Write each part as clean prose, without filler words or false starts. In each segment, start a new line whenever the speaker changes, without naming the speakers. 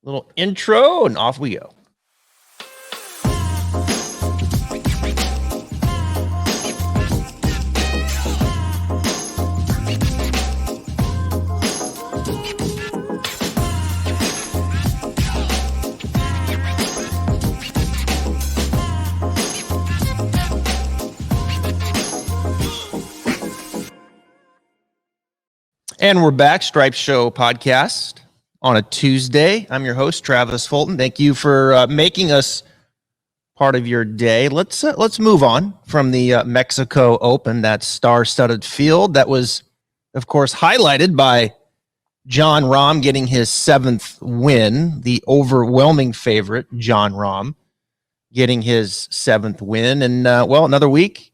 Little intro, and off we go. And we're back, Stripes Show podcast on a Tuesday. I'm your host, Travis Fulton. Thank you for making us part of your day. Let's move on from the Mexico Open, that star-studded field that was, of course, highlighted by Jon Rahm getting his 7th win, the overwhelming favorite, Jon Rahm, getting his 7th win. And, another week.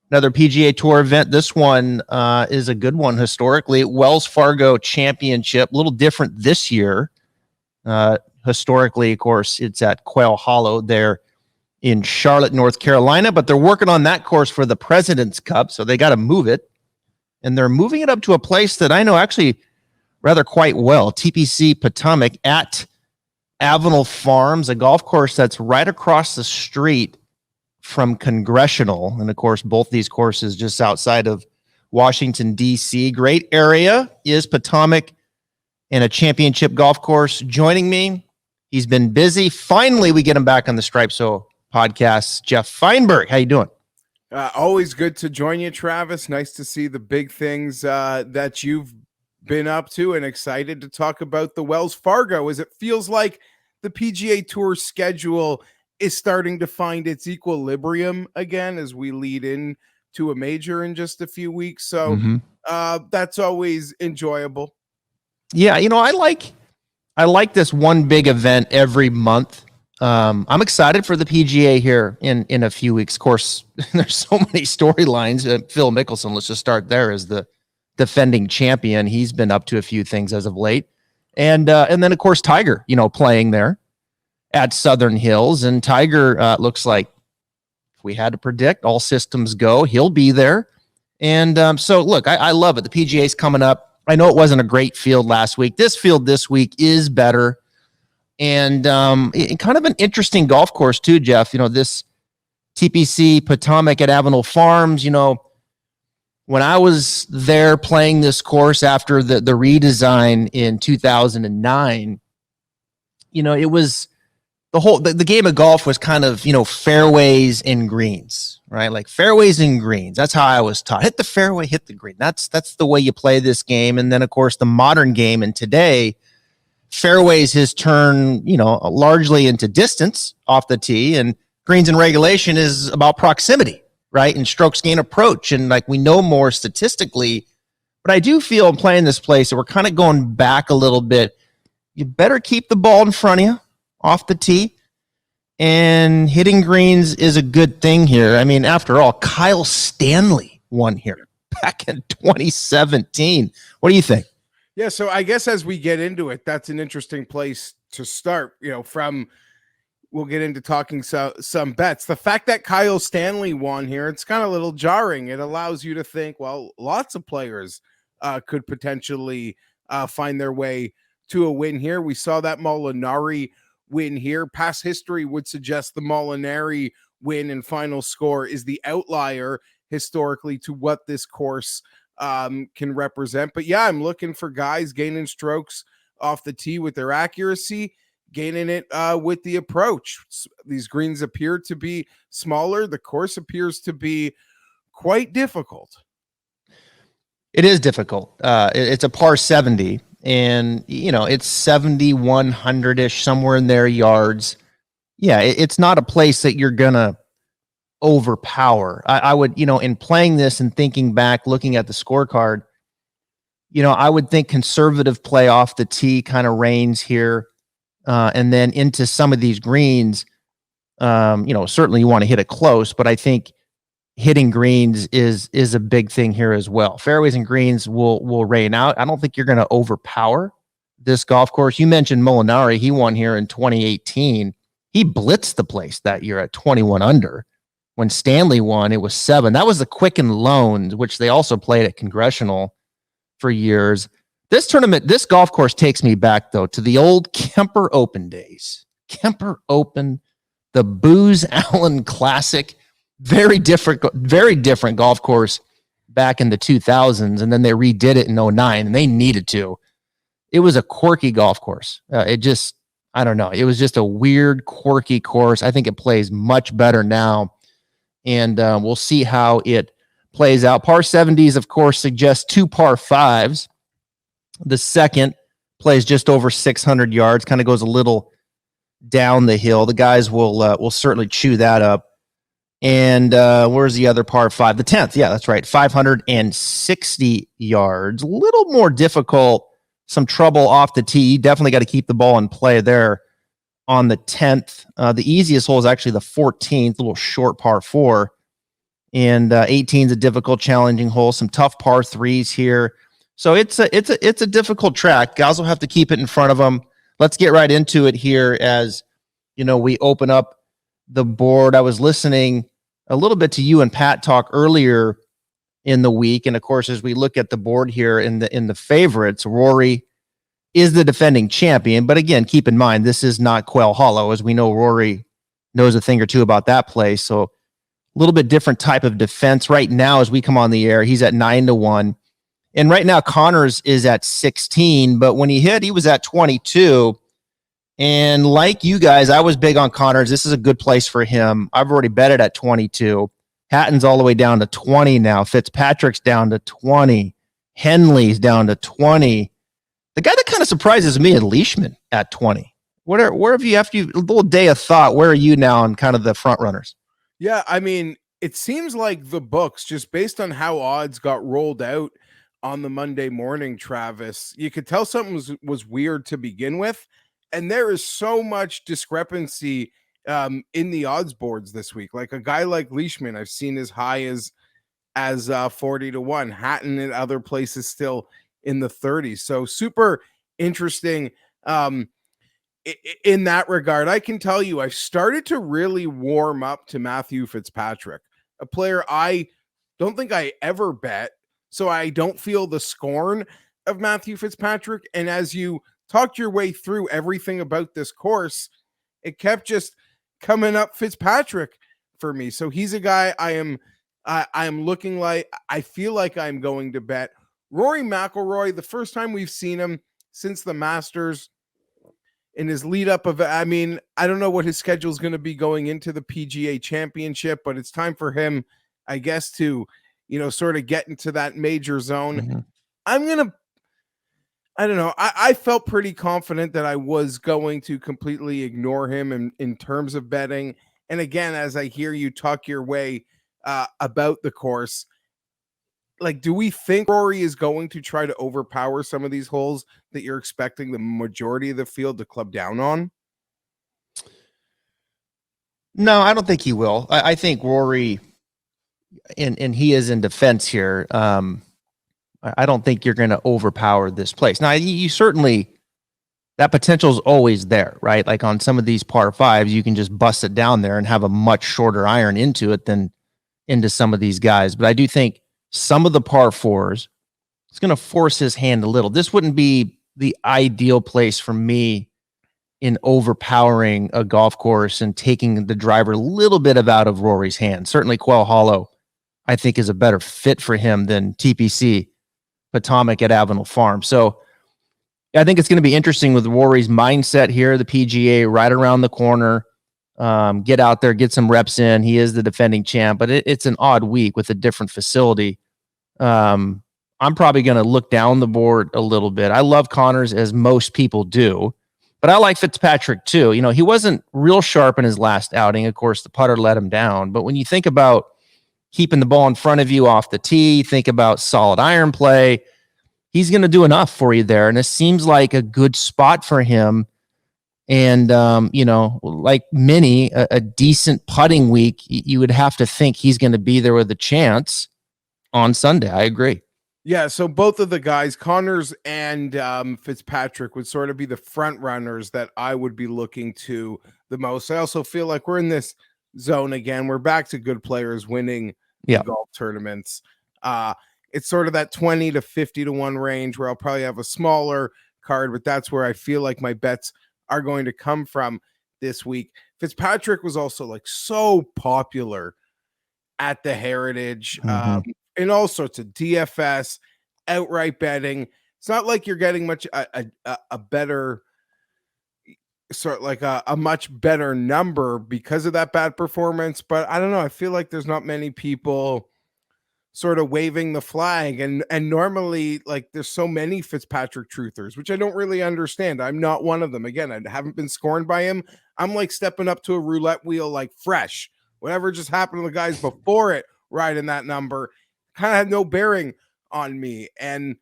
Another PGA Tour event. This one is a good one historically. Wells Fargo Championship, a little different this year. Historically, of course, it's at Quail Hollow there in Charlotte, North Carolina, but they're working on that course for the President's Cup, so they got to move it. And they're moving it up to a place that I know actually rather quite well, TPC Potomac at Avenel Farms, a golf course that's right across the street from Congressional. And of course, both these courses just outside of Washington, D.C. Great area is Potomac, and a championship golf course. Joining me, he's been busy. Finally, we get him back on the Stripes Show podcast. Geoff Fienberg, how you doing?
Always good to join you, Travis. Nice to see the big things that you've been up to, and excited to talk about the Wells Fargo, as it feels like the PGA Tour schedule is starting to find its equilibrium again as we lead in to a major in just a few weeks. So that's always enjoyable.
Yeah, I like this one big event every month. I'm excited for the PGA here in a few weeks. Of course, there's so many storylines. Phil Mickelson, let's just start there, as the defending champion. He's been up to a few things as of late. And then, of course, Tiger, playing there at Southern Hills. And Tiger looks like, if we had to predict, all systems go, he'll be there. And so, look, I love it. The PGA's coming up. I know it wasn't a great field last week. This field this week is better. And kind of an interesting golf course too, Geoff. This TPC Potomac at Avenel Farms, when I was there playing this course after the redesign in 2009, it was the game of golf was kind of, fairways and greens, right? Like fairways and greens. That's how I was taught. Hit the fairway, hit the green. That's the way you play this game. And then, of course, the modern game, and today, fairways has turned, largely into distance off the tee, and greens and regulation is about proximity, right? And strokes gain approach. And we know more statistically, but I do feel in playing this place that we're kind of going back a little bit. You better keep the ball in front of you off the tee, and hitting greens is a good thing here. I mean, after all, Kyle Stanley won here back in 2017. What do you think?
Yeah, so I guess as we get into it, that's an interesting place to start. We'll get into talking some bets. The fact that Kyle Stanley won here, it's kind of a little jarring. It allows you to think, well, lots of players could potentially find their way to a win here. We saw that Molinari win here. Past history would suggest the Molinari win and final score is the outlier historically to what this course can represent. But yeah, I'm looking for guys gaining strokes off the tee with their accuracy, gaining it with the approach. These greens appear to be smaller. The course appears to be quite difficult.
It is difficult. It's a par 70, and it's 7,100-ish, somewhere in there, yards. Yeah, it's not a place that you're gonna overpower. I would, in playing this and thinking back, looking at the scorecard, I would think conservative play off the tee kind of reigns here, and then into some of these greens. Certainly you want to hit it close, but I think hitting greens is a big thing here as well. Fairways and greens will reign out. I don't think you're going to overpower this golf course. You mentioned Molinari. He won here in 2018. He blitzed the place that year at 21 under. When Stanley won, it was 7. That was the Quicken Loans, which they also played at Congressional for years. This tournament, this golf course takes me back though to the old Kemper Open days. Kemper Open, the Booz Allen Classic, very different golf course back in the 2000s, and then they redid it in 09, and they needed to. It was a quirky golf course. I don't know. It was just a weird, quirky course. I think it plays much better now, and we'll see how it plays out. Par 70s, of course, suggest 2 par 5s. The second plays just over 600 yards, kind of goes a little down the hill. The guys will certainly chew that up. And where's the other par 5? The 10th. Yeah, that's right. 560 yards. A little more difficult. Some trouble off the tee. Definitely got to keep the ball in play there on the 10th. The easiest hole is actually the 14th, a little short par 4. And 18 is a difficult, challenging hole. Some tough par 3s here. So it's a difficult track. Guys will have to keep it in front of them. Let's get right into it here as, we open up the board. I was listening a little bit to you and Pat talk earlier in the week. And of course, as we look at the board here in the favorites, Rory is the defending champion. But again, keep in mind, this is not Quail Hollow. As we know, Rory knows a thing or two about that place. So a little bit different type of defense right now as we come on the air. He's at 9-1. And right now, Connors is at 16, but when he hit, he was at 22. And like you guys, I was big on Connors. This is a good place for him. I've already bet it at 22. Hatton's all the way down to 20 now. Fitzpatrick's down to 20. Henley's down to 20. The guy that kind of surprises me is Leishman at 20. Where have you, after a little day of thought, where are you now on kind of the front runners?
Yeah, I mean, it seems like the books, just based on how odds got rolled out on the Monday morning, Travis, you could tell something was weird to begin with. And there is so much discrepancy in the odds boards this week. Like a guy like Leishman, I've seen as high as 40-1. Hatton and other places still in the 30s. So super interesting in that regard. I can tell you, I've started to really warm up to Matthew Fitzpatrick, a player I don't think I ever bet. So I don't feel the scorn of Matthew Fitzpatrick. And as you talked your way through everything about this course, it kept just coming up Fitzpatrick for me. So he's a guy I am looking like, I feel like I'm going to bet. Rory McIlroy, the first time we've seen him since the Masters in his lead up of, I don't know what his schedule is going to be going into the PGA Championship, but it's time for him, I guess, to sort of get into that major zone. Mm-hmm. I don't know. I felt pretty confident that I was going to completely ignore him in terms of betting. And again, as I hear you talk your way about the course, like, do we think Rory is going to try to overpower some of these holes that you're expecting the majority of the field to club down on?
No, I don't think he will. I think Rory, and he is in defense here. I don't think you're going to overpower this place. Now, you certainly, that potential is always there, right? Like on some of these par 5s, you can just bust it down there and have a much shorter iron into it than into some of these guys. But I do think some of the par 4s, it's going to force his hand a little. This wouldn't be the ideal place for me in overpowering a golf course and taking the driver a little bit out of Rory's hand. Certainly Quail Hollow, I think, is a better fit for him than TPC Potomac at Avenel Farm. So I think it's going to be interesting with Rory's mindset here. The PGA right around the corner. Get out there, get some reps in. He is the defending champ, but it's an odd week with a different facility. I'm probably going to look down the board a little bit. I love Connors, as most people do, but I like Fitzpatrick too. He wasn't real sharp in his last outing. Of course, the putter let him down. But when you think about keeping the ball in front of you off the tee, think about solid iron play, he's going to do enough for you there. And it seems like a good spot for him. And, like many, a decent putting week, you would have to think he's going to be there with a chance on Sunday. I agree.
Yeah, so both of the guys, Connors and Fitzpatrick, would sort of be the front runners that I would be looking to the most. I also feel like we're in this zone again. We're back to good players winning the golf tournaments. it's sort of that 20 to 50 to 1 range where I'll probably have a smaller card, but that's where I feel like my bets are going to come from this week. Fitzpatrick was also like so popular at the Heritage, in all sorts of DFS, outright betting. It's not like you're getting much a better sort of like a much better number because of that bad performance, but I don't know. I feel like there's not many people sort of waving the flag, and normally like there's so many Fitzpatrick truthers, which I don't really understand. I'm not one of them. Again, I haven't been scorned by him. I'm like stepping up to a roulette wheel like fresh. Whatever just happened to the guys before it, right in that number, kind of had no bearing on me. And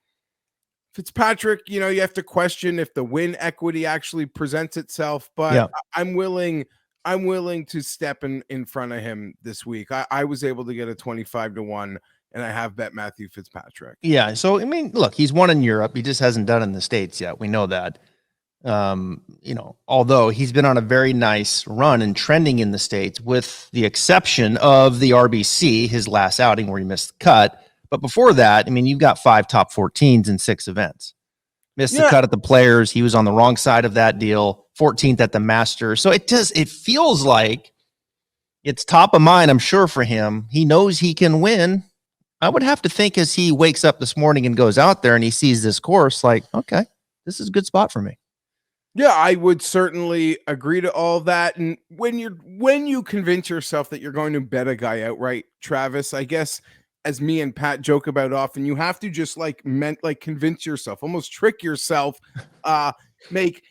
Fitzpatrick, you have to question if the win equity actually presents itself, but I'm willing to step in front of him this week. I was able to get a 25 to 1, and I have bet Matthew Fitzpatrick.
Yeah. So, I mean, look, he's won in Europe. He just hasn't done in the States yet. We know that. Although he's been on a very nice run and trending in the States, with the exception of the RBC, his last outing where he missed the cut. But before that, I mean, you've got 5 top 14s in 6 events. Missed the cut at the Players. He was on the wrong side of that deal. 14th at the Masters. So it feels like it's top of mind, I'm sure, for him. He knows he can win. I would have to think as he wakes up this morning and goes out there and he sees this course, like, okay, this is a good spot for me.
Yeah, I would certainly agree to all of that. And when you convince yourself that you're going to bet a guy outright, Travis, I guess, as me and Pat joke about often, you have to just convince yourself, almost trick yourself, make,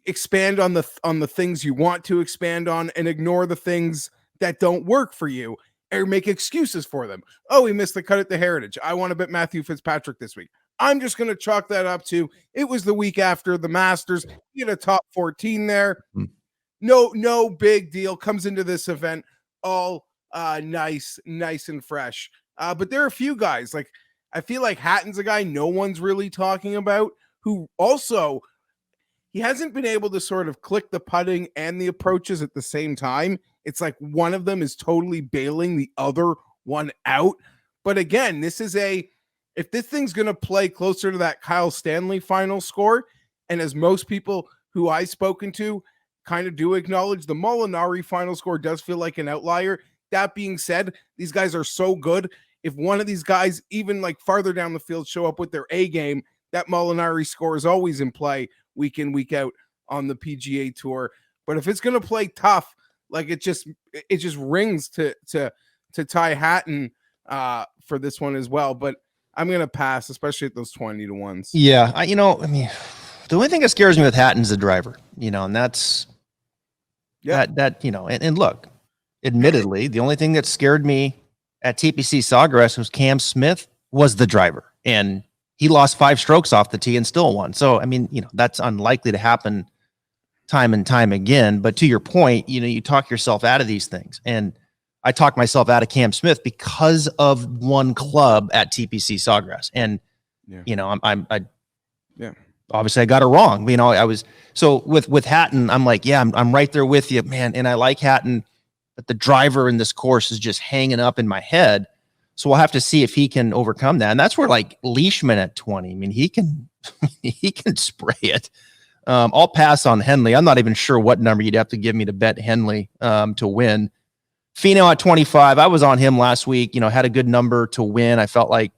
expand on the things you want to expand on and ignore the things that don't work for you, or make excuses for them. Oh, he missed the cut at the Heritage. I want to bet Matthew Fitzpatrick this week. I'm just going to chalk that up to it was the week after the Masters. He had a top 14 there. No big deal. Comes into this event all nice and fresh. But there are a few guys, like I feel like Hatton's a guy no one's really talking about, who also he hasn't been able to sort of click the putting and the approaches at the same time. It's like one of them is totally bailing the other one out. But again, if this thing's going to play closer to that Kyle Stanley final score, and as most people who I've spoken to kind of do acknowledge, the Molinari final score does feel like an outlier. That being said, these guys are so good. If one of these guys, even like farther down the field, show up with their A game, that Molinari score is always in play week in, week out on the PGA Tour. But if it's going to play tough, like it just rings to Ty Hatton for this one as well. But I'm going to pass, especially at those 20 to 1s.
Yeah. I mean, the only thing that scares me with Hatton's the driver, and that's and look, admittedly, the only thing that scared me at TPC Sawgrass was Cam Smith was the driver, and he lost 5 strokes off the tee and still won. So, I mean, that's unlikely to happen time and time again. But to your point, you talk yourself out of these things, and I talked myself out of Cam Smith because of one club at TPC Sawgrass. And, obviously I got it wrong. I was, so with Hatton, I'm like, yeah, I'm right there with you, man. And I like Hatton, but the driver in this course is just hanging up in my head. So we'll have to see if he can overcome that. And that's where like Leishman at 20, I mean, he can spray it. I'll pass on Henley. I'm not even sure what number you'd have to give me to bet Henley to win. Finau at 25. I was on him last week, had a good number to win. I felt like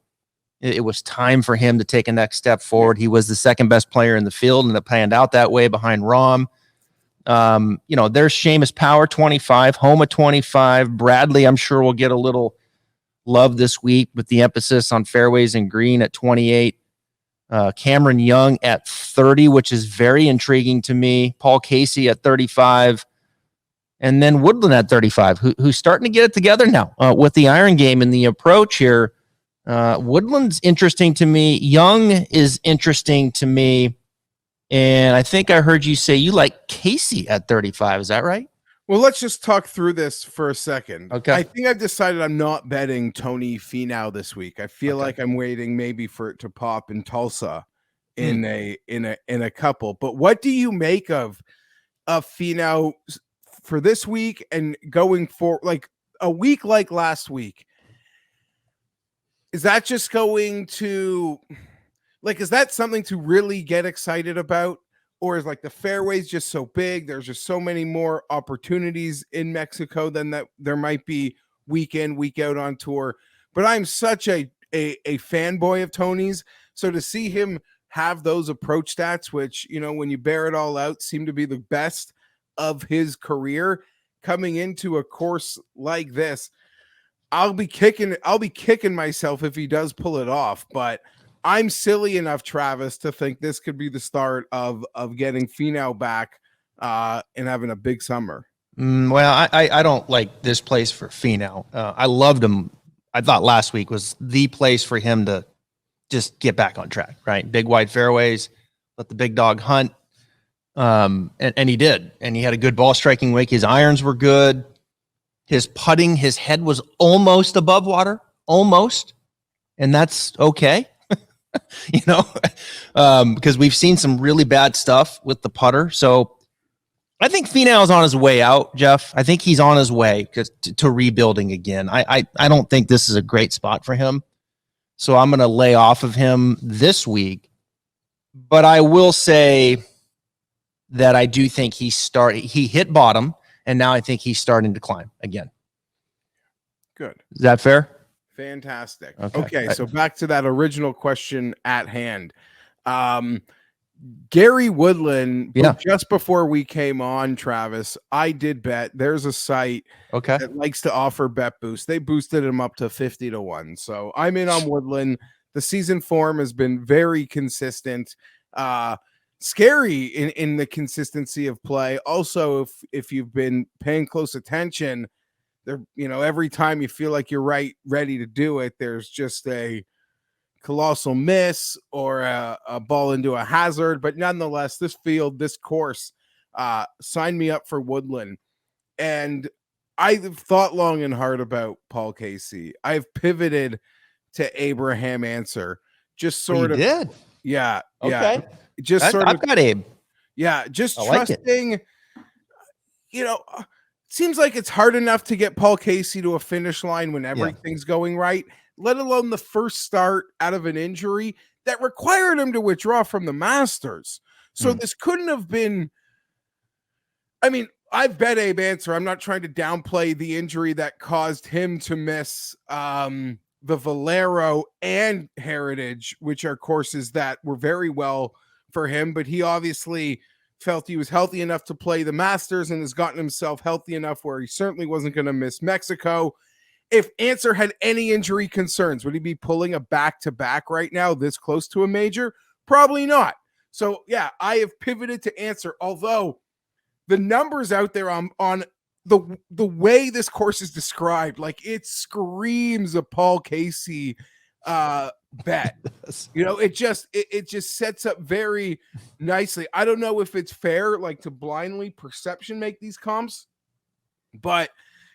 it was time for him to take a next step forward. He was the second best player in the field, and it panned out that way behind Rahm. There's Seamus Power, 25, Homa 25. Bradley, I'm sure will get a little love this week with the emphasis on fairways and green at 28. Cameron Young at 30, which is very intriguing to me. Paul Casey at 35. And then Woodland at 35, who's starting to get it together now with the iron game and the approach here. Woodland's interesting to me. Young is interesting to me. And I think I heard you say you like Casey at 35. Is that right?
Well, let's just talk through this for a second.
Okay.
I think I've decided I'm not betting Tony Finau this week. I feel like I'm waiting maybe for it to pop in Tulsa in a couple. But what do you make of Finau for this week and going for like a week like last week? is that just going to, like, is that something to really get excited about? Or is like the fairways just so big? There's just so many more opportunities in Mexico than that there might be week in, week out on tour. But I'm such a fanboy of Tony's. So to see him have those approach stats, which, you know, when you bear it all out, seem to be the best of his career, coming into a course like this, I'll be kicking myself if he does pull it off. But I'm silly enough, Travis, to think this could be the start of getting Finau back and having a big summer.
Well, I don't like this place for Finau. I loved him. I thought last week was the place for him to just get back on track, right? Big wide fairways, let the big dog hunt. And he did. And he had a good ball striking week. His irons were good. His putting, his head was almost above water, almost. And that's okay. You know, because we've seen some really bad stuff with the putter. So I think Finau's on his way out, Geoff. I think he's on his way to rebuilding again. I don't think this is a great spot for him. So I'm going to lay off of him this week. But I will say that I do think he hit bottom, and now I think he's starting to climb again.
Good.
Is that fair?
Fantastic. Okay, so back to that original question at hand. Gary Woodland, just before we came on, Travis, I did bet. There's a site that likes to offer bet boost. They boosted him up to 50-1. So I'm in on Woodland. The season form has been very consistent. Scary in the consistency of play. Also, if you've been paying close attention, there, you know, every time you feel like you're ready to do it, there's just a colossal miss or a ball into a hazard. But nonetheless, this course, signed me up for Woodland. And I've thought long and hard about Paul Casey. I've pivoted to Abraham Ancer. Just sort of
did.
Yeah.
Okay.
Yeah. Just sort of,
I've got Abe.
Yeah, just
I
trusting,
like
you know, seems like it's hard enough to get Paul Casey to a finish line when everything's going right, let alone the first start out of an injury that required him to withdraw from the Masters. So this couldn't have been, I mean, I've bet Abe Ancer. I'm not trying to downplay the injury that caused him to miss the Valero and Heritage, which are courses that were very well for him, but he obviously felt he was healthy enough to play the Masters and has gotten himself healthy enough where he certainly wasn't going to miss Mexico. If Ancer had any injury concerns, would he be pulling a back-to-back right now this close to a major? Probably not. So, yeah, I have pivoted to Ancer, although the numbers out there on the way this course is described, like it screams a Paul Casey bet. You know, it just sets up very nicely. I don't know if it's fair, like, to blindly perception make these comps, but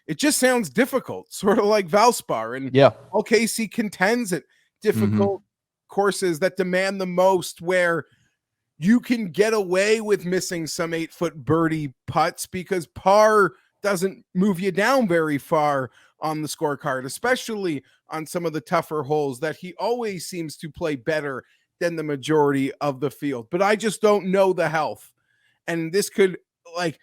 it just sounds difficult, sort of like Valspar. And Paul Casey contends at difficult courses that demand the most, where you can get away with missing some 8-foot birdie putts because par doesn't move you down very far on the scorecard, especially on some of the tougher holes that he always seems to play better than the majority of the field. But I just don't know the health. And this could, like,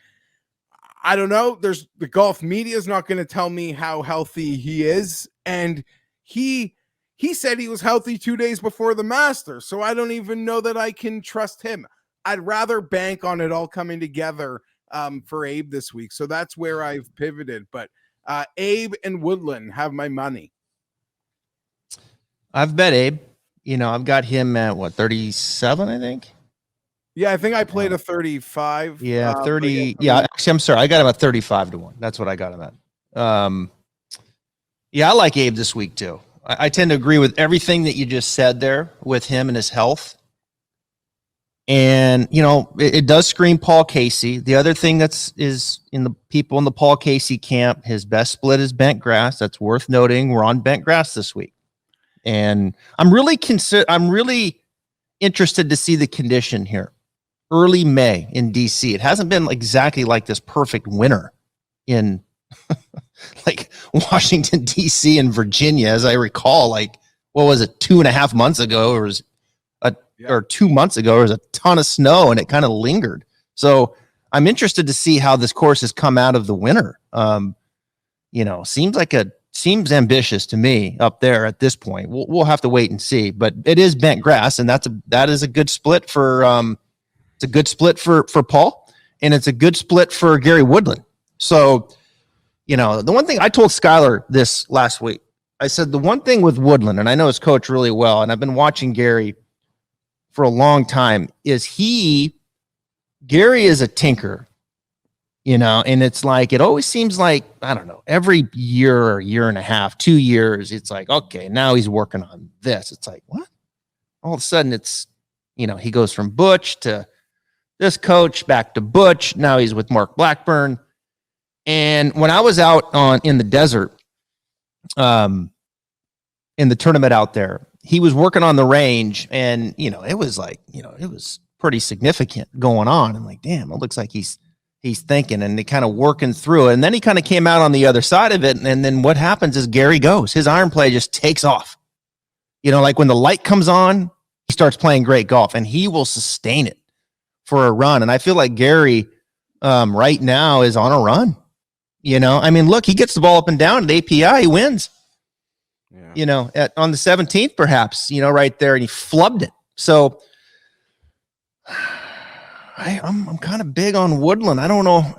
I don't know. There's the golf media is not going to tell me how healthy he is. And he said he was healthy 2 days before the Masters. So I don't even know that I can trust him. I'd rather bank on it all coming together for Abe this week. So that's where I've pivoted. But Abe and Woodland have my money.
I've bet Abe. You know, I've got him at 37, I think.
Yeah, I think I played a 35.
Yeah, 30. Yeah, actually, I'm sorry. I got him at 35-1. That's what I got him at. Yeah, I like Abe this week too. I tend to agree with everything that you just said there with him and his health. And, you know, it does scream Paul Casey. The other thing is in the people in the Paul Casey camp, his best split is bent grass. That's worth noting. We're on bent grass this week. And I'm really interested to see the condition here. Early May in DC. It hasn't been exactly like this perfect winter in like Washington, DC and Virginia, as I recall, like what was it, 2.5 months ago, or 2 months ago, there was a ton of snow and it kind of lingered. So I'm interested to see how this course has come out of the winter. Seems ambitious to me up there at this point. We'll have to wait and see, but it is bent grass, and that is a good split for it's a good split for Paul, and it's a good split for Gary Woodland. So, the one thing I told Skylar this last week, I said the one thing with Woodland, and I know his coach really well, and I've been watching Gary for a long time, is Gary is a tinker. And it's like, it always seems like, I don't know, every year or year and a half, 2 years, it's like, okay, now he's working on this. It's like, what? All of a sudden it's, he goes from Butch to this coach, back to Butch. Now he's with Mark Blackburn. And when I was out in the desert, in the tournament out there, he was working on the range, and, it was like, it was pretty significant going on. I'm like, damn, it looks like he's thinking, and they kind of working through it. And then he kind of came out on the other side of it. And then what happens is Gary goes, his iron play just takes off. Like when the light comes on, he starts playing great golf, and he will sustain it for a run. And I feel like Gary right now is on a run. Look, he gets the ball up and down at API, he wins. Yeah. On the 17th, perhaps, right there, and he flubbed it. So I'm kind of big on Woodland. I don't know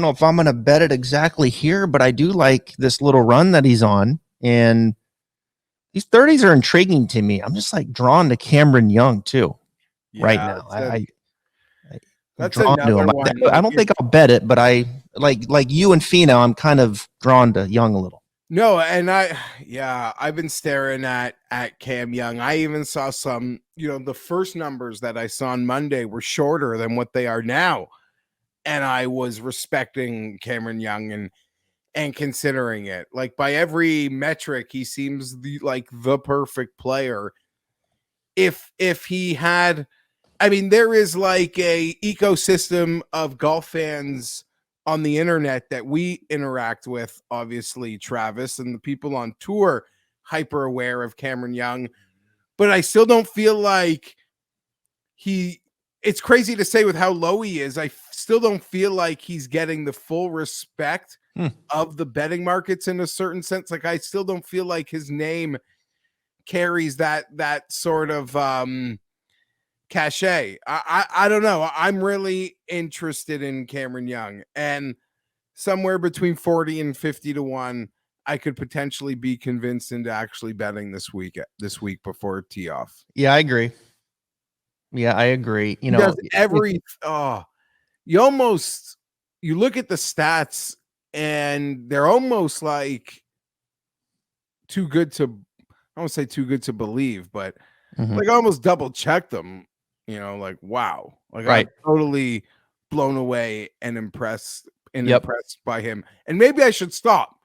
if I'm going to bet it exactly here, but I do like this little run that he's on. And these 30s are intriguing to me. I'm just like drawn to Cameron Young too, right now.
That's
drawn to him. I don't think I'll bet it, but I like you and Fino, I'm kind of drawn to Young a little.
No, and I've been staring at Cam Young. I even saw some, the first numbers that I saw on Monday were shorter than what they are now. And I was respecting Cameron Young and considering it. Like, by every metric, he seems the perfect player. If he had, there is like a ecosystem of golf fans on the internet that we interact with, obviously, Travis, and the people on tour hyper aware of Cameron Young, but I still don't feel like it's crazy to say with how low he is. I still don't feel like he's getting the full respect of the betting markets in a certain sense. Like, I still don't feel like his name carries that sort of cachet. I don't know. I'm really interested in Cameron Young, and somewhere between 40 and 50 to 1, I could potentially be convinced into actually betting this week before tee off.
Yeah, I agree. You
look at the stats and they're almost like too good to, I won't say too good to believe, but like almost double check them. Like, wow. Like, right. I'm totally blown away and impressed by him. And maybe I should stop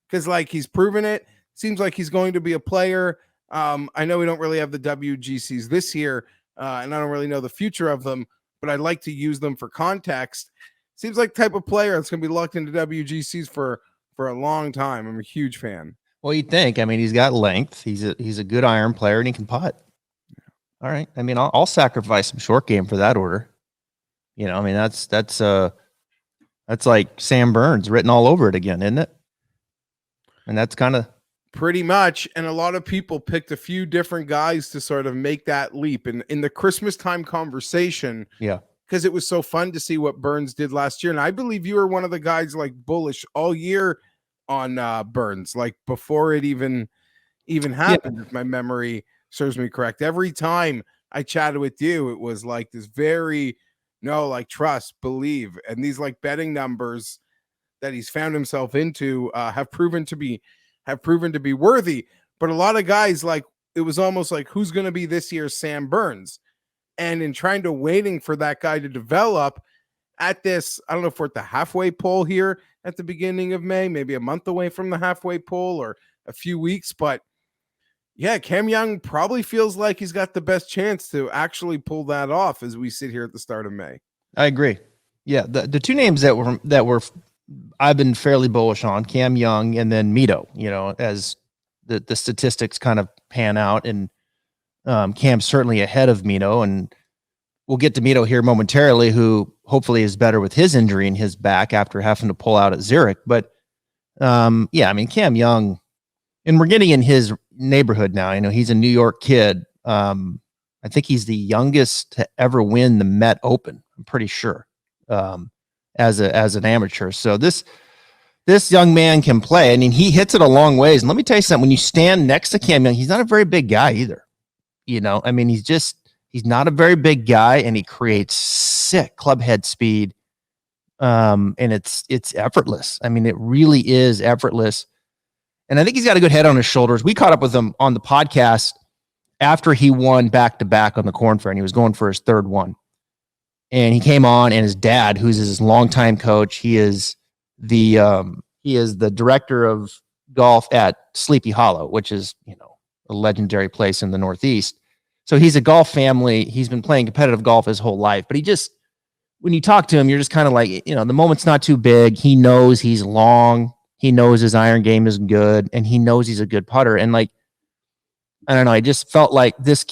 because, like, he's proven it. Seems like he's going to be a player. I know we don't really have the WGCs this year, and I don't really know the future of them, but I'd like to use them for context. Seems like the type of player that's going to be locked into WGCs for a long time. I'm a huge fan.
Well, you'd think. He's got length. He's a good iron player, and he can putt. All right. I'll sacrifice some short game for that order. That's like Sam Burns written all over it again, isn't it? And that's kind of
pretty much. And a lot of people picked a few different guys to sort of make that leap. And in the Christmas time conversation, because it was so fun to see what Burns did last year. And I believe you were one of the guys like bullish all year on Burns, like before it even happened, if my memory serves me correct. Every time I chatted with you, it was like this very, trust, believe. And these like betting numbers that he's found himself into have proven to be worthy. But a lot of guys, like, it was almost like, who's going to be this year's Sam Burns? And in waiting for that guy to develop at this, I don't know if we're at the halfway pole here at the beginning of May, maybe a month away from the halfway pole or a few weeks, but yeah, Cam Young probably feels like he's got the best chance to actually pull that off as we sit here at the start of May.
I agree. Yeah, the two names that were I've been fairly bullish on, Cam Young and then Mito, as the statistics kind of pan out, and Cam's certainly ahead of Mito, and we'll get to Mito here momentarily, who hopefully is better with his injury in his back after having to pull out at Zurich. But yeah, I mean, Cam Young, and we're getting in his neighborhood now. You know, he's a New York kid. I think he's the youngest to ever win the Met Open. I'm pretty sure, as an amateur. So this young man can play. I mean, he hits it a long ways. And let me tell you something. When you stand next to Cam Young, he's not a very big guy either. You know, I mean, he's not a very big guy, and he creates sick club head speed. And it's effortless. I mean, it really is effortless. And I think he's got a good head on his shoulders. We caught up with him on the podcast after he won back-to-back on the Corn Fair, and he was going for his third one. And he came on, and his dad, who's his longtime coach, he is the director of golf at Sleepy Hollow, which is, you know, a legendary place in the Northeast. So he's a golf family. He's been playing competitive golf his whole life, but when you talk to him, you're just kind of like, you know, the moment's not too big. He knows he's long. He knows his iron game is good, and he knows he's a good putter. And like, I don't know, I just felt like this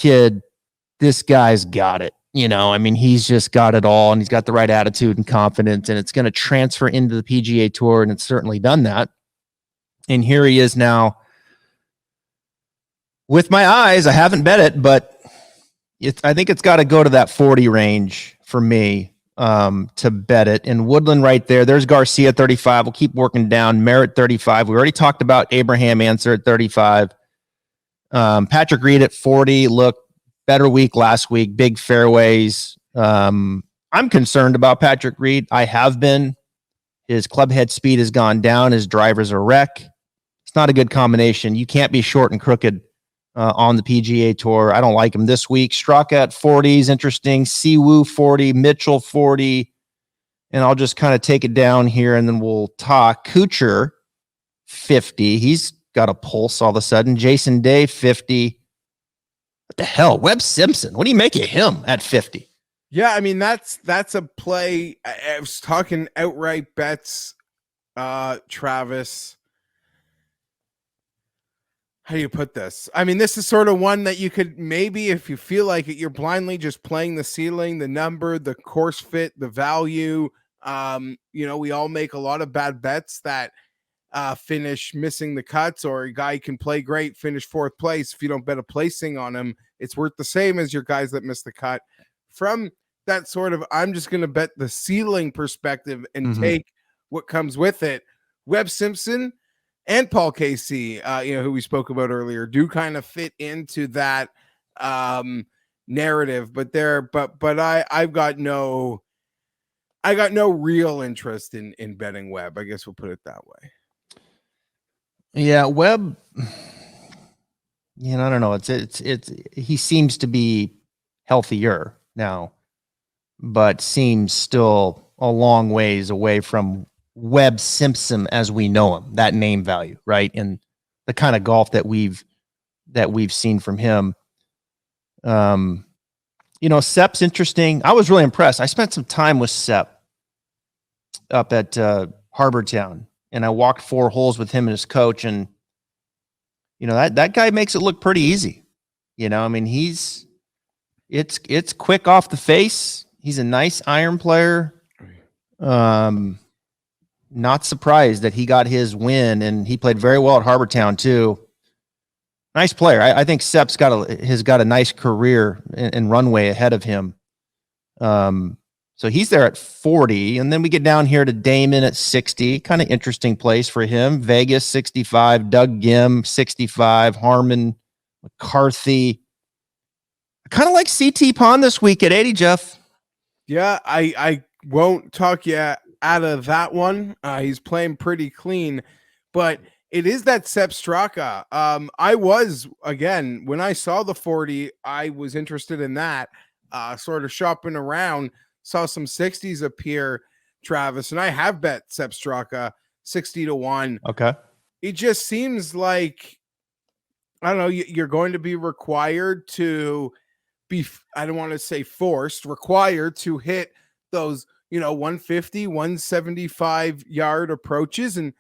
guy's got it. You know, I mean, he's just got it all, and he's got the right attitude and confidence, and it's going to transfer into the PGA Tour, and it's certainly done that. And here he is now. With my eyes, I haven't bet it, but I think it's got to go to that 40 range for me to bet it. And Woodland right there. There's Garcia 35. We'll keep working down. Merritt 35. We already talked about Abraham Answer at 35. Patrick Reed at 40. Look, better week last week. Big fairways. I'm concerned about Patrick Reed. I have been. His club head speed has gone down. His driver's a wreck. It's not a good combination. You can't be short and crooked on the PGA Tour. I don't like him this week. Straka at 40 is interesting. Siwoo 40, Mitchell 40. And I'll just kind of take it down here, and then we'll talk. Kuchar 50. He's got a pulse all of a sudden. Jason Day 50. What the hell? Webb Simpson. What do you make of him at 50?
Yeah, I mean, that's a play. I was talking outright bets, Travis. How do you put this? I mean, this is sort of one that you could maybe, if you feel like it, you're blindly just playing the ceiling, the number, the course fit, the value. You know, we all make a lot of bad bets that finish missing the cuts, or a guy can play great, finish fourth place. If you don't bet a placing on him, it's worth the same as your guys that miss the cut. From that sort of, I'm just going to bet the ceiling perspective and take what comes with it. Webb Simpson and Paul Casey, you know, who we spoke about earlier, do kind of fit into that narrative, but I've got no real interest in betting Webb. I guess we'll put it that way.
Yeah, Webb. You know, I don't know. It's he seems to be healthier now, but seems still a long ways away from Webb Simpson as we know him, that name value, right? And the kind of golf that we've seen from him. You know, Sepp's interesting. I was really impressed. I spent some time with Sepp up at Harbor Town, and I walked 4 holes with him and his coach, and you know, that guy makes it look pretty easy. You know, I mean, it's quick off the face. He's a nice iron player. Not surprised that he got his win, and he played very well at Harbor Town too. Nice player. I think Sepp's has got a nice career and runway ahead of him. So he's there at 40, and then we get down here to Damon at 60. Kind of interesting place for him. Vegas 65, Doug Gim 65, Harmon, McCarthy. I kind of like CT Pond this week at 80, Geoff.
Yeah, I won't talk you out of that one. He's playing pretty clean, but it is that Sepp Straka. I was, again, when I saw the 40, I was interested in that, sort of shopping around, saw some 60s appear, Travis, and I have bet Sepp Straka 60-1.
Okay.
It just seems like, I don't know, you're going to be required to be, I don't want to say forced, required to hit those, you know, 150, 175 yard approaches. And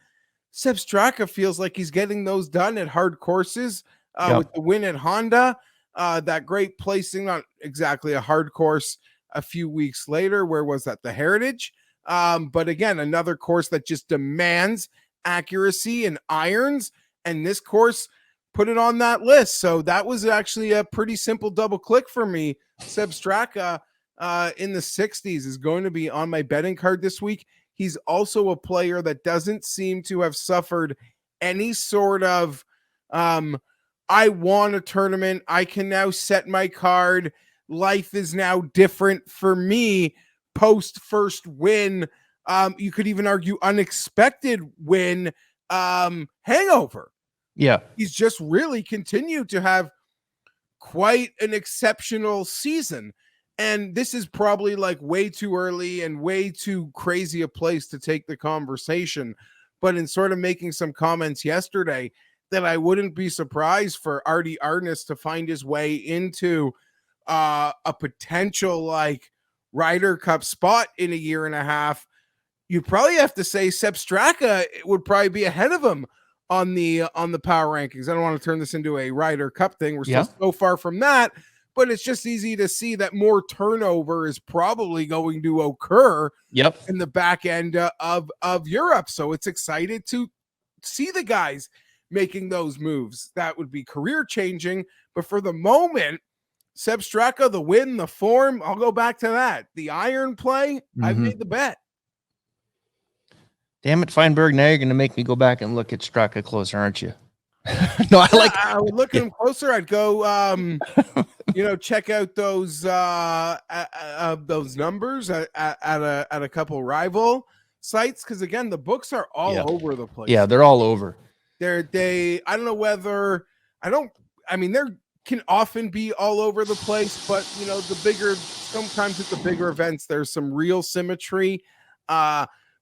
Seb Straka feels like he's getting those done at hard courses with
Yep.
the win at Honda. That great placing, not exactly a hard course a few weeks later. Where was that? The Heritage. But again, another course that just demands accuracy and irons. And this course put it on that list. So that was actually a pretty simple double click for me. Seb Straka in the 60s is going to be on my betting card this week. He's also a player that doesn't seem to have suffered any sort of I won a tournament, I can now set my card, life is now different for me post first win. You could even argue unexpected win hangover.
Yeah.
He's just really continued to have quite an exceptional season. And this is probably like way too early and way too crazy a place to take the conversation. But in sort of making some comments yesterday, that I wouldn't be surprised for Artie Arness to find his way into a potential like Ryder Cup spot in a year and a half. You probably have to say Seb Straka would probably be ahead of him on the power rankings. I don't want to turn this into a Ryder Cup thing. We're still so far from that, but it's just easy to see that more turnover is probably going to occur in the back end of Europe. So it's excited to see the guys making those moves. That would be career changing. But for the moment, Seb Straka, the win, the form, I'll go back to that. The iron play, I've made the bet.
Damn it, Fienberg. Now you're going to make me go back and look at Straka closer, aren't you? No,
I would look at him closer. I'd go, check out those numbers at a couple rival sites. Cause again, the books are all over the place.
Yeah. They're all over.
I don't know whether there can often be all over the place, but sometimes at the bigger events, there's some real symmetry.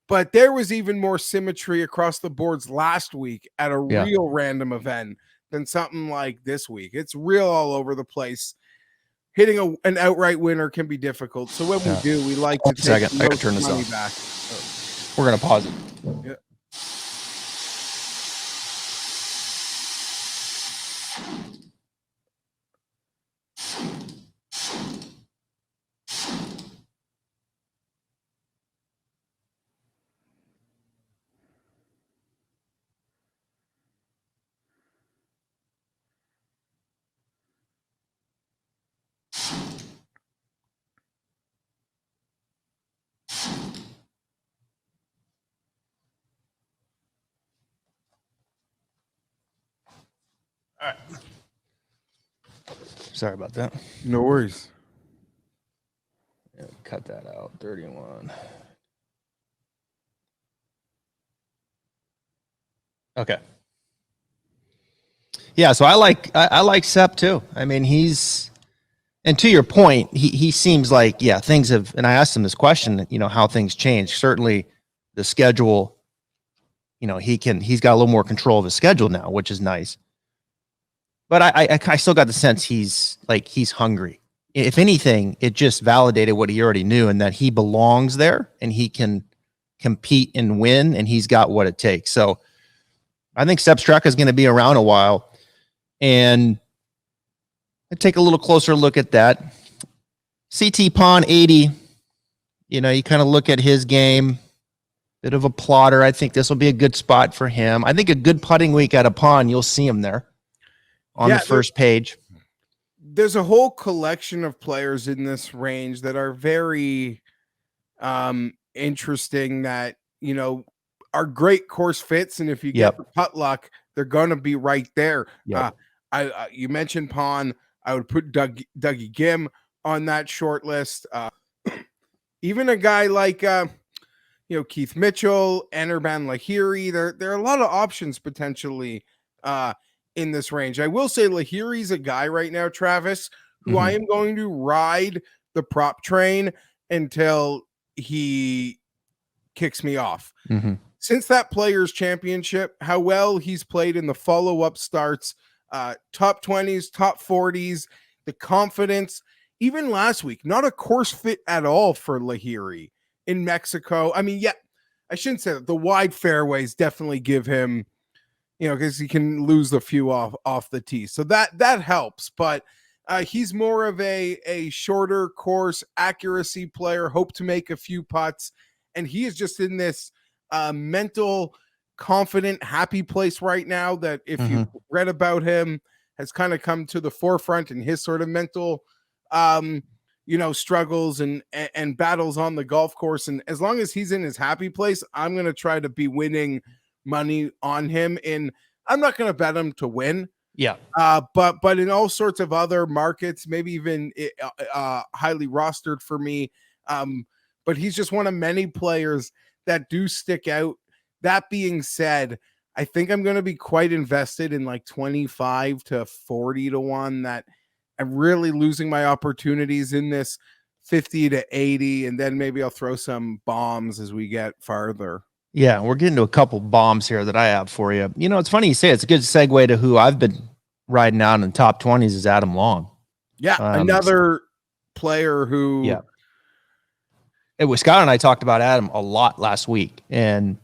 But there was even more symmetry across the boards last week at a real random event than something like this week. It's real all over the place. Hitting an outright winner can be difficult. So when we do, we like to take
I can turn this off.
back.
We're going to pause it.
Yeah.
All right. Sorry about that.
No worries.
Yeah, cut that out. 31. Okay. Yeah, so I like Sep too. I mean, and to your point, he seems like, things have, and I asked him this question, how things change. Certainly the schedule, he's got a little more control of his schedule now, which is nice. But I still got the sense he's hungry. If anything, it just validated what he already knew, and that he belongs there and he can compete and win, and he's got what it takes. So I think Seb Straka is going to be around a while, and I take a little closer look at that. CT Pond 80, you kind of look at his game, bit of a plotter. I think this will be a good spot for him. I think a good putting week at a pond, you'll see him there on the first page.
There's a whole collection of players in this range that are very interesting that, are great course fits. And if you get the putt luck, they're going to be right there. You mentioned Pond. I would put Dougie Gim on that short list. Even a guy like, Keith Mitchell, Anirban Lahiri. There are a lot of options potentially in this range. I will say Lahiri's a guy right now, Travis, who I am going to ride the prop train until he kicks me off. Since that Players Championship, how well he's played in the follow-up starts, top 20s, top 40s, the confidence, even last week, not a course fit at all for Lahiri in Mexico. I mean, I shouldn't say that. The wide fairways definitely give him, because he can lose a few off the tee. So that helps. But he's more of a shorter course accuracy player, hope to make a few putts. And he is just in this mental, confident, happy place right now that if you read about him, has kind of come to the forefront in his sort of mental struggles and battles on the golf course. And as long as he's in his happy place, I'm going to try to be winning money on him. And I'm not going to bet him to win.
Yeah.
But in all sorts of other markets, maybe even highly rostered for me. But he's just one of many players that do stick out. That being said, I think I'm going to be quite invested in like 25 to 40 to 1 that I'm really losing my opportunities in this 50 to 80. And then maybe I'll throw some bombs as we get farther.
Yeah, we're getting to a couple bombs here that I have for you. It's funny you say it's a good segue to who I've been riding out in the top 20s is Adam Long.
Yeah, another player who...
Yeah. It was Scott and I talked about Adam a lot last week. And,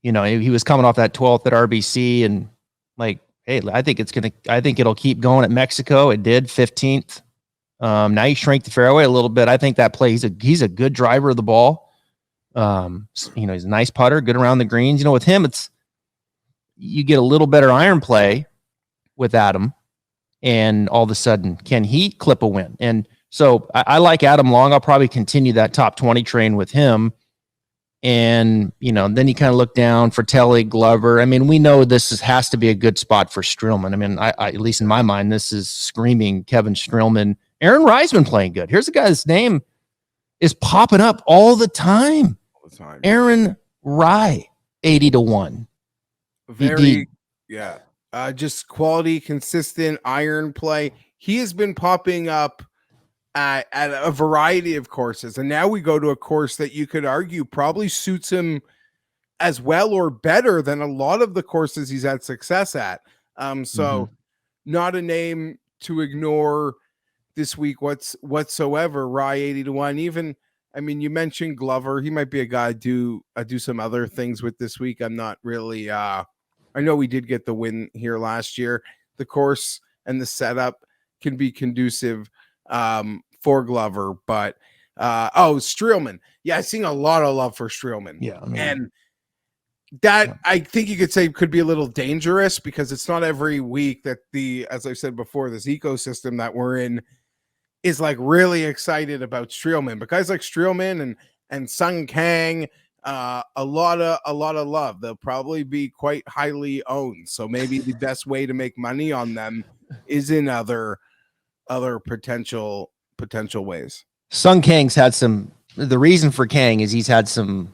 he was coming off that 12th at RBC and like, hey, I think it'll keep going at Mexico. It did 15th. Now he shrank the fairway a little bit. I think that play, he's a good driver of the ball. He's a nice putter, good around the greens. With him, you get a little better iron play with Adam, and all of a sudden, can he clip a win? And so I like Adam Long. I'll probably continue that top 20 train with him. And, then you kind of look down for Telly, Glover. I mean, we know this has to be a good spot for Streelman. I mean, I at least in my mind, this is screaming Kevin Streelman. Aaron Reisman playing good. Here's a guy's name is popping up all the time. Aaron Rye, 80 to 1.
Just quality, consistent iron play. He has been popping up at a variety of courses, and now we go to a course that you could argue probably suits him as well or better than a lot of the courses he's had success at. Not a name to ignore this week whatsoever. Rye 80 to 1. Even, I mean, you mentioned Glover. He might be a guy do some other things with this week. I'm not really. I know we did get the win here last year. The course and the setup can be conducive for Glover, but Streelman. Yeah, seeing a lot of love for Streelman.
Yeah,
and that I think you could say could be a little dangerous because it's not every week that as I said before, this ecosystem that we're in is like really excited about Streelman. But guys like Streelman and Sung Kang, a lot of love. They'll probably be quite highly owned. So maybe the best way to make money on them is in other potential ways.
Sung Kang's had the reason for Kang is he's had some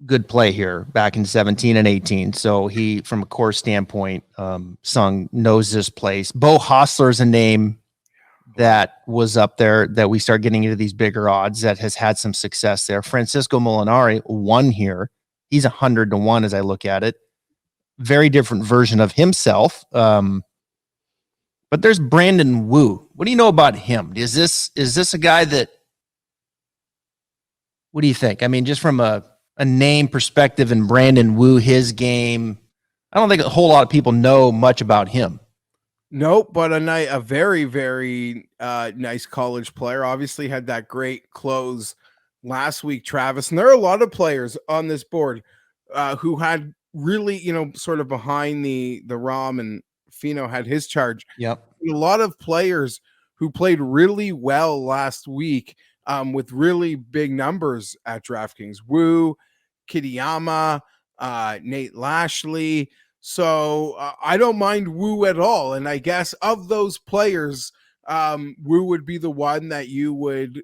good play here back in 17 and 18. So he, from a course standpoint, Sung knows this place. Bo Hostler's a name that was up there that we start getting into these bigger odds that has had some success there. Francisco Molinari won here. He's 100 to 1 as I look at it. Very different version of himself. But there's Brandon Wu. What do you know about him? Is this a guy that, what do you think? I mean, just from a name perspective and Brandon Wu, his game, I don't think a whole lot of people know much about him.
Nope, but a very, very nice college player. Obviously had that great close last week, Travis. And there are a lot of players on this board who had really, sort of behind the ROM, and Fino had his charge.
Yep.
A lot of players who played really well last week with really big numbers at DraftKings. Wu, Kitayama, Nate Lashley. So I don't mind Wu at all. And I guess of those players, Wu would be the one that you would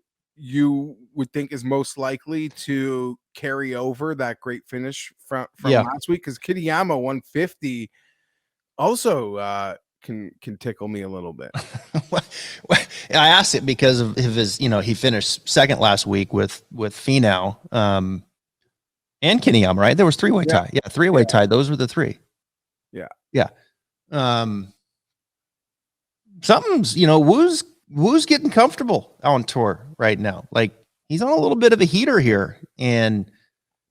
think is most likely to carry over that great finish from last week. Because Kitayama 150 also can tickle me a little bit.
I asked it because of his, he finished second last week with Finau and Kitayama, right? There was three-way tie. Yeah, three-way tie. Those were the three. Yeah. Something's, Wu's getting comfortable on tour right now. Like he's on a little bit of a heater here. And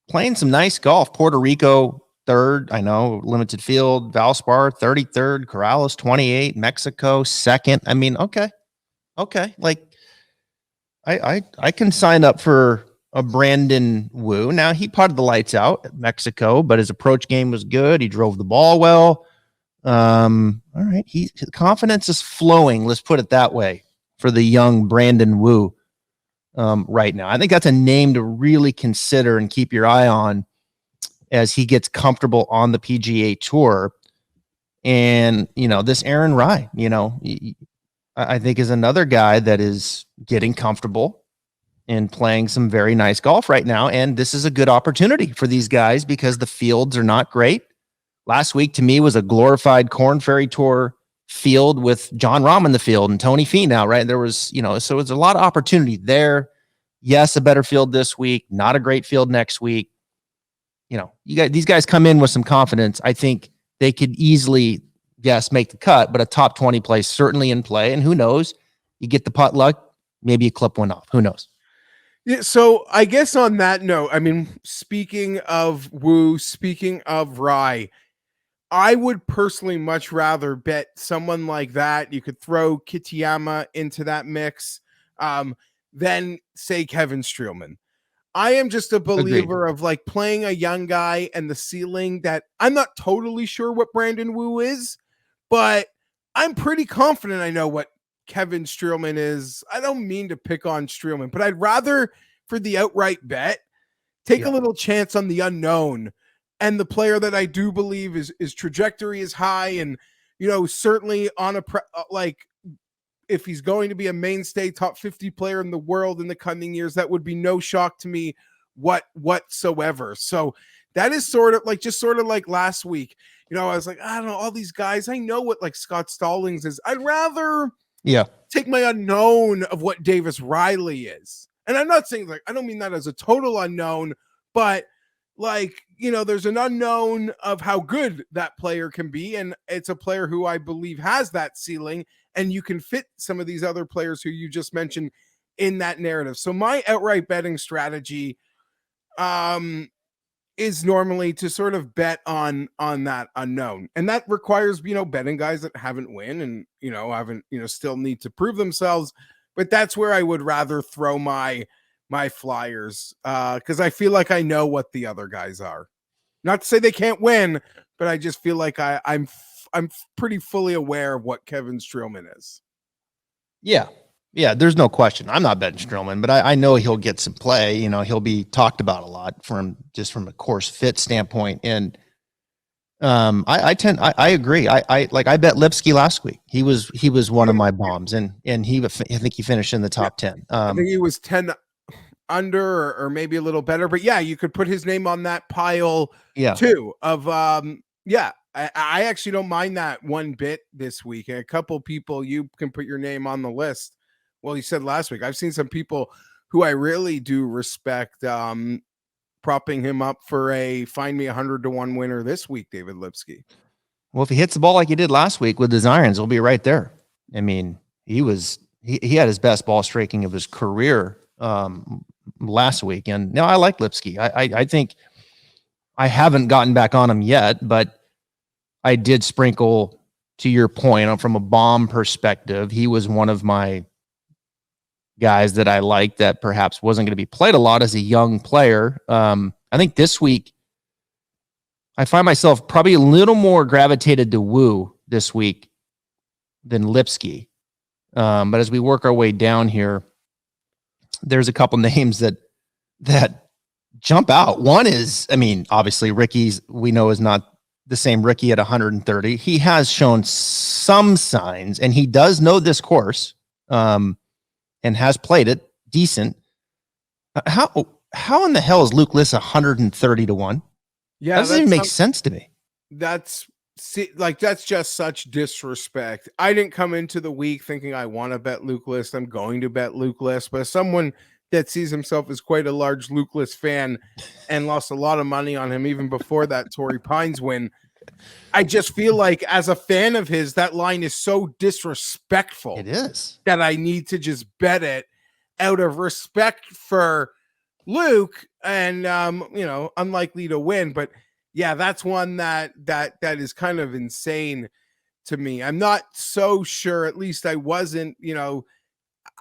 playing some nice golf. Puerto Rico, third. I know, limited field. Valspar, 33rd. Corrales, 28. Mexico, second. I mean, okay. Like, I can sign up for a Brandon Wu. Now, he putted the lights out at Mexico, but his approach game was good. He drove the ball well. All right. His confidence is flowing. Let's put it that way for the young Brandon Wu right now. I think that's a name to really consider and keep your eye on as he gets comfortable on the PGA Tour. And, this Aaron Rai, I think is another guy that is getting comfortable and playing some very nice golf right now. And this is a good opportunity for these guys because the fields are not great. Last week to me was a glorified Corn Ferry Tour field with John Rahm in the field and Tony Finau, right? There was, so it's a lot of opportunity there. Yes, a better field this week, not a great field next week. These guys come in with some confidence. I think they could easily, yes, make the cut, but a top 20 place certainly in play. And who knows, you get the putt luck, maybe you clip one off. Who knows?
Yeah, so I guess on that note, I mean, speaking of Wu, speaking of Rai, I would personally much rather bet someone like that. You could throw Kitayama into that mix than, say, Kevin Streelman. I am just a believer of like playing a young guy and the ceiling that I'm not totally sure what Brandon Wu is, but I'm pretty confident I know what Kevin Streelman is. I don't mean to pick on Streelman, but I'd rather for the outright bet take a little chance on the unknown and the player that I do believe is trajectory is high. And, certainly on like if he's going to be a mainstay top 50 player in the world in the coming years, that would be no shock to me whatsoever. So that is sort of like last week, I was like, I don't know, all these guys, I know what like Scott Stallings is. I'd rather take my unknown of what Davis Riley is. And I'm not saying I don't mean that as a total unknown, but there's an unknown of how good that player can be. And it's a player who I believe has that ceiling, and you can fit some of these other players who you just mentioned in that narrative. So my outright betting strategy is normally to sort of bet on that unknown. And that requires, betting guys that haven't win and, haven't, still need to prove themselves. But that's where I would rather throw my flyers because I feel like I know what the other guys are. Not to say they can't win, but I just feel like I'm pretty fully aware of what Kevin Streelman is. Yeah,
there's no question. I'm not betting Streelman, but I know he'll get some play. He'll be talked about a lot from a course fit standpoint. And I agree. I bet Lipsky last week. He was one of my bombs, and I think he finished in the top 10.
I think he was 10 under or maybe a little better, but yeah, you could put his name on that pile too of I actually don't mind that one bit this week. And a couple people you can put your name on the list. Well, you said last week. I've seen some people who I really do respect propping him up for a find me 100-1 winner this week, David Lipsky.
Well, if he hits the ball like he did last week with his irons, he'll be right there. I mean, he had his best ball striking of his career last week. And now I like Lipsky. I think I haven't gotten back on him yet, but I did sprinkle, to your point, from a bomb perspective. He was one of my guys that I liked that perhaps wasn't going to be played a lot as a young player. I think this week I find myself probably a little more gravitated to Wu this week than Lipsky. But as we work our way down here, there's a couple names that jump out. One is, obviously Ricky's, we know, is not the same Ricky at 130. He has shown some signs, and he does know this course, and has played it decent. How in the hell is Luke List 130-1? Yeah, that doesn't even make sense to me.
That's just such disrespect. I didn't come into the week thinking I want to bet Luke List. I'm going to bet Luke List, but as someone that sees himself as quite a large Luke List fan and lost a lot of money on him even before that Torrey Pines win, I just feel like as a fan of his, that line is so disrespectful.
It is.
That I need to just bet it out of respect for Luke, and unlikely to win, but yeah, that's one that is kind of insane to me. I'm not so sure, at least I wasn't,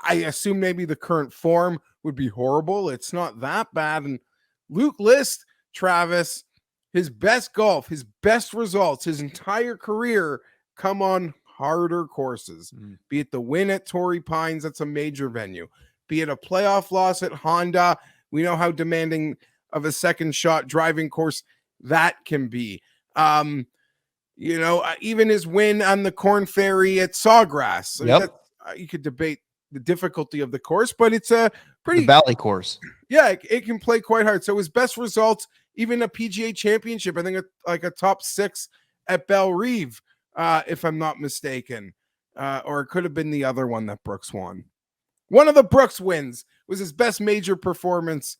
I assume maybe the current form would be horrible. It's not that bad. And Luke List, Travis, his best golf, his best results, his entire career come on harder courses, be it the win at Torrey Pines, that's a major venue, be it a playoff loss at Honda. We know how demanding of a second shot driving course that can be. Even his win on the Corn Ferry at Sawgrass.
Yep.
You could debate the difficulty of the course, but it's a pretty
the Valley course.
Yeah, it can play quite hard. So his best results, even a PGA Championship, I think like a top 6 at Belle Reve, if I'm not mistaken, or it could have been the other one that Brooks won. One of the Brooks wins was his best major performance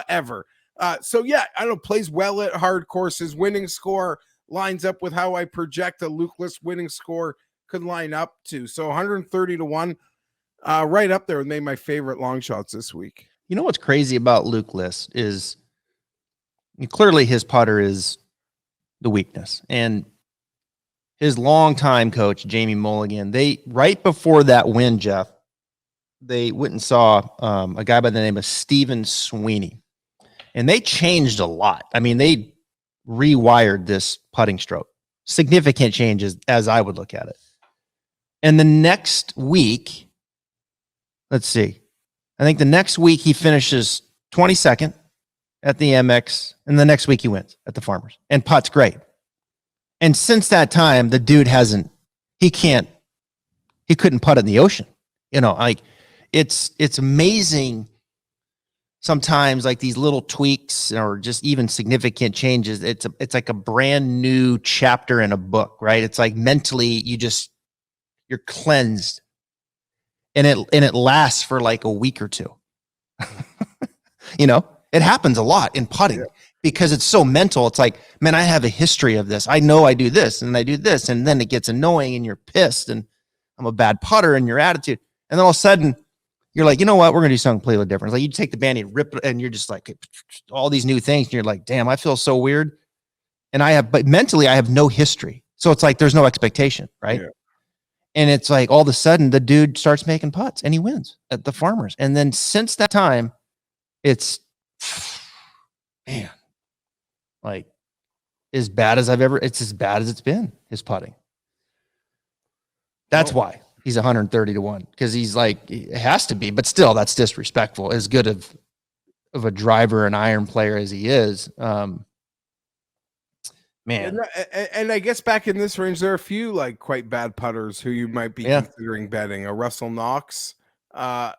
ever. So yeah, I don't know, plays well at hard courses. Winning score lines up with how I project a Luke List winning score could line up to. So 130 to 1, right up there with maybe my favorite long shots this week.
You know what's crazy about Luke List is clearly his putter is the weakness, and his longtime coach Jamie Mulligan, they right before that win, Geoff, they went and saw a guy by the name of Stephen Sweeney, and they changed a lot. I mean, they rewired this putting stroke, significant changes as I would look at it. And the next week, let's see, I think the next week he finishes 22nd at the MX, and the next week he wins at the Farmers and putts great. And since that time, the dude he couldn't putt in the ocean. It's amazing sometimes, like these little tweaks or just even significant changes. It's like a brand new chapter in a book, right? It's like mentally you're cleansed, and it lasts for like a week or two. It happens a lot in putting because it's so mental. It's like, man, I have a history of this. I know I do this and I do this, and then it gets annoying and you're pissed and I'm a bad putter and your attitude. And then all of a sudden you're like, you know what? We're going to do something completely different. Like you take the Band-Aid, rip it, and you're just like all these new things. And you're like, damn, I feel so weird. But mentally I have no history. So it's like, there's no expectation. Right. Yeah. And it's like, all of a sudden the dude starts making putts and he wins at the Farmers. And then since that time, it's, man, like it's as bad as it's been, his putting. That's why he's 130 to 1, because he's like, it has to be, but still that's disrespectful. As good of a driver and iron player as he is, man.
And I guess back in this range, there are a few like quite bad putters who you might be considering betting. A Russell Knox,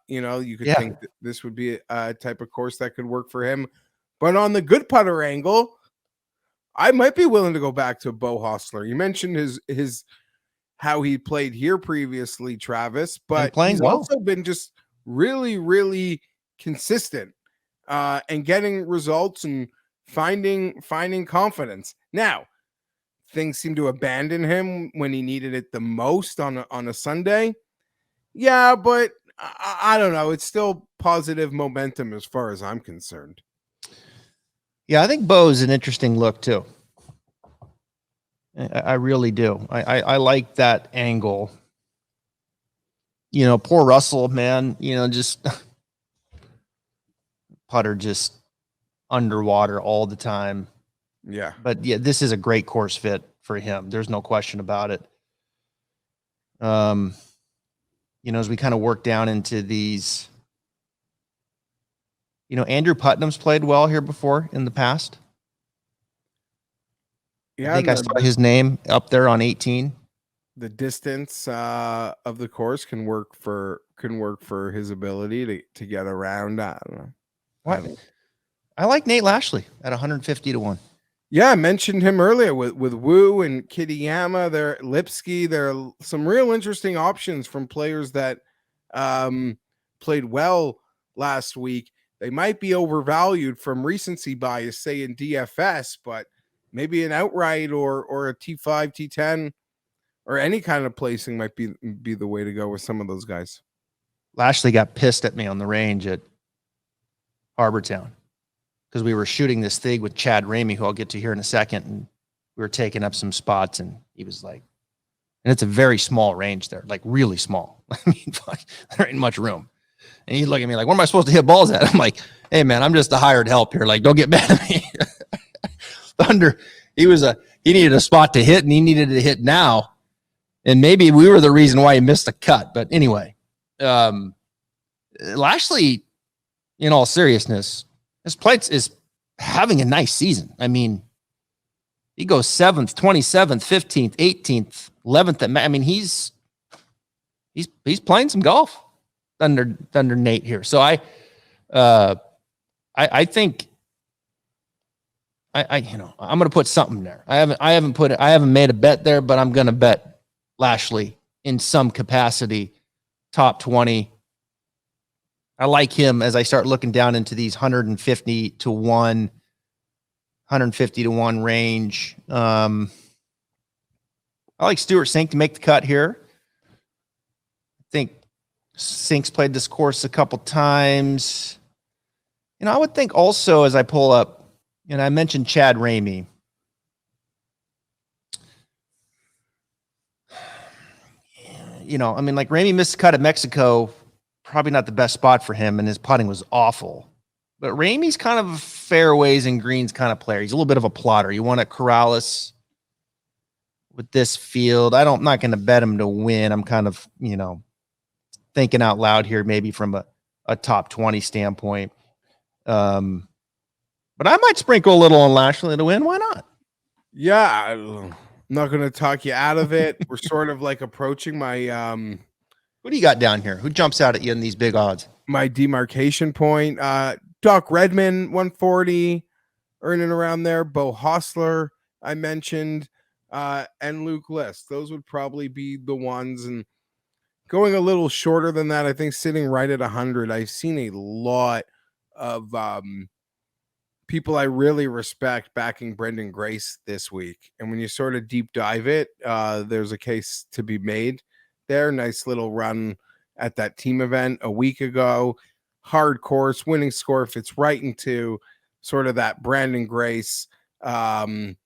you could think that this would be a type of course that could work for him. But on the good putter angle, I might be willing to go back to Beau Hossler. You mentioned his how he played here previously, Travis, but he's also been just really, really consistent and getting results and finding confidence. Now, things seem to abandon him when he needed it the most on a Sunday. Yeah, but I don't know. It's still positive momentum as far as I'm concerned.
Yeah, I think Beau's an interesting look too. I really do. I like that angle. Poor Russell, man, just putter just underwater all the time.
Yeah.
But yeah, this is a great course fit for him. There's no question about it. As we kind of work down into these, Andrew Putnam's played well here before in the past. Yeah, I think I saw his name up there on 18.
The distance of the course can work for his ability to get around. I don't know.
What? I like Nate Lashley at 150 to 1.
Yeah, I mentioned him earlier with Wu and Kitayama. There, Lipsky. There are some real interesting options from players that played well last week. They might be overvalued from recency bias, say in DFS, but maybe an outright or a T5, T10, or any kind of placing might be the way to go with some of those guys.
Lashley got pissed at me on the range at Harbor Town, because we were shooting this thing with Chad Ramey, who I'll get to here in a second, and we were taking up some spots, and he was like, and it's a very small range there, like really small. I mean, fuck, there ain't much room. And he'd look at me like, where am I supposed to hit balls at? I'm like, hey man, I'm just a hired help here. Like, don't get mad at me. Thunder, he needed a spot to hit, and he needed to hit now. And maybe we were the reason why he missed the cut. But anyway, Lashley, in all seriousness, his plates is having a nice season. I mean, he goes 7th, 27th, 15th, 18th, 11th. I mean, he's playing some golf under Nate here. So I think I'm going to put something there. I haven't made a bet there, but I'm going to bet Lashley in some capacity, top 20. I like him as I start looking down into these 150 to 1 range. I like Stuart Sink to make the cut here. I think Sink's played this course a couple times. I would think also as I pull up, and I mentioned Chad Ramey. Like Ramey missed the cut at Mexico, probably not the best spot for him, and his putting was awful. But Ramey's kind of a fairways and greens kind of player. He's a little bit of a plotter. You want a Corrales with this field. I'm not going to bet him to win. I'm kind of, thinking out loud here, maybe from a top 20 standpoint. But I might sprinkle a little on Lashley to win. Why not?
Yeah, I'm not going to talk you out of it. We're sort of like approaching my
What do you got down here? Who jumps out at you in these big odds?
My demarcation point. Doc Redman, 140, earning around there. Bo Hostler, I mentioned, and Luke List. Those would probably be the ones. And going a little shorter than that, I think sitting right at 100. I've seen a lot of people I really respect backing Brendan Grace this week. And when you sort of deep dive it, there's a case to be made there. Nice little run at that team event a week ago. Hard course, winning score fits right into sort of that Brandon Grace, that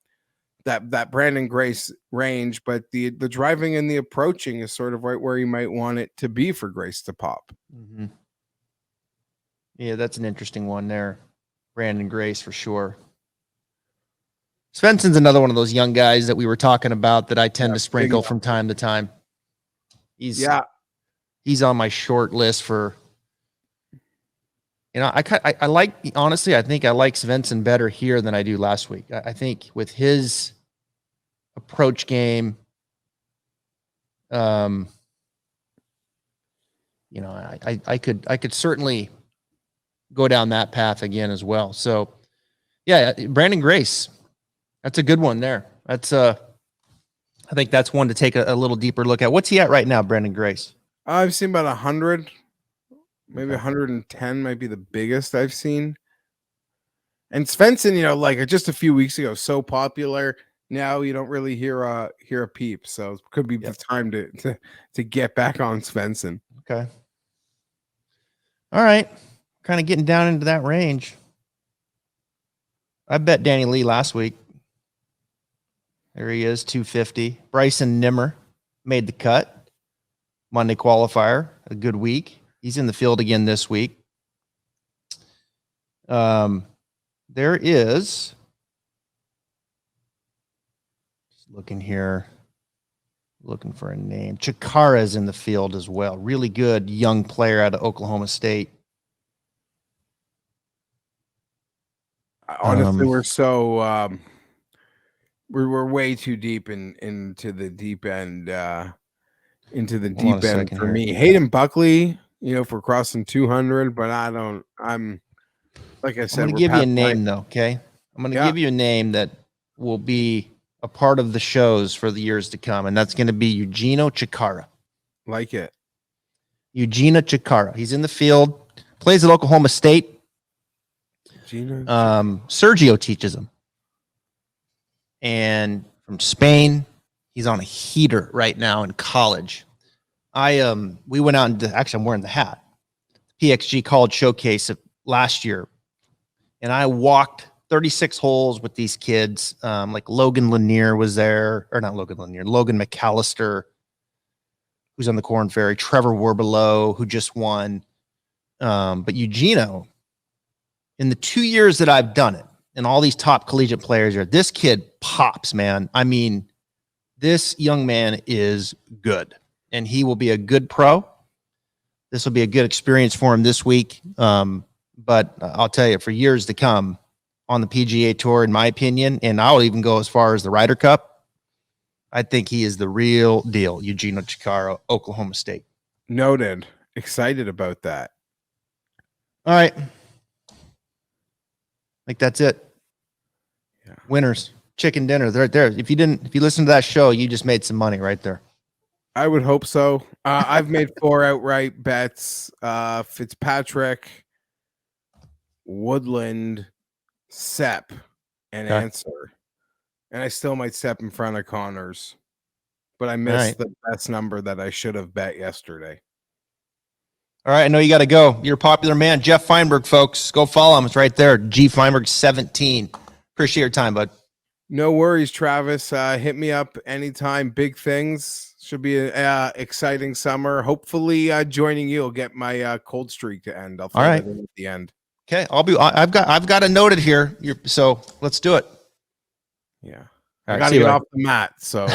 Brandon Grace range, but the driving and the approaching is sort of right where you might want it to be for Grace to pop.
Mm-hmm. Yeah, that's an interesting one there. Brandon Grace for sure. Svensson's another one of those young guys that we were talking about that I tend to sprinkle from time to time. He's on my short list for, I like, honestly, I think I like Svensson better here than I do last week. I think with his approach game, I could certainly go down that path again as well. So yeah, Brandon Grace, that's a good one there. That's I think that's one to take a little deeper look at. What's he at right now, Brandon Grace?
I've seen about 100, maybe 110 might be the biggest I've seen. And Svensson, like just a few weeks ago, so popular. Now you don't really hear a peep. So it could be the time to get back on Svensson.
Okay. All right. Kind of getting down into that range. I bet Danny Lee last week. There he is, 250. Bryson Nimmer made the cut. Monday qualifier, a good week. He's in the field again this week. There is, just looking here, looking for a name. Chikara's in the field as well. Really good young player out of Oklahoma State.
Honestly, we're so we're way too deep into the deep end. Into the deep end for me. Hayden Buckley, if we're crossing 200, but I'm like I said,
I'm going to give you a name though. Okay. I'm going to give you a name that will be a part of the shows for the years to come. And that's going to be Eugenio Chikara.
Like it.
Eugenio Chikara. He's in the field, plays at Oklahoma State. Sergio teaches him. And from Spain, he's on a heater right now in college. We went out and actually I'm wearing the hat. PXG College Showcase last year and I walked 36 holes with these kids. Like Logan Lanier was there, or not Logan Lanier, Logan McAllister, who's on the Corn Ferry, Trevor Werbelow, who just won. But Eugenio, in the 2 years that I've done it, and all these top collegiate players are, this kid pops, man. I mean, this young man is good, and he will be a good pro. This will be a good experience for him this week. But I'll tell you, for years to come on the PGA Tour, in my opinion, and I'll even go as far as the Ryder Cup, I think he is the real deal, Eugenio Chacarro, Oklahoma State.
Noted. Excited about that.
All right. Like that's it.
Yeah.
Winners, chicken dinner. They're right there. If you listen to that show, you just made some money right there.
I would hope so. I've made 4 outright bets. Fitzpatrick, Woodland, Sepp, and Answer. And I still might step in front of Connors. But I missed the best number that I should have bet yesterday.
All right, I know you got to go. You're a popular man. Geoff Fienberg, folks. Go follow him. It's right there. G Fienberg 17. Appreciate your time, bud.
No worries, Travis. Hit me up anytime. Big things. Should be an exciting summer. Hopefully, joining you will get my cold streak to end. I'll throw that in at the end.
Okay, I've got it noted here. So let's do it.
Yeah,
I
got to get off the mat. So.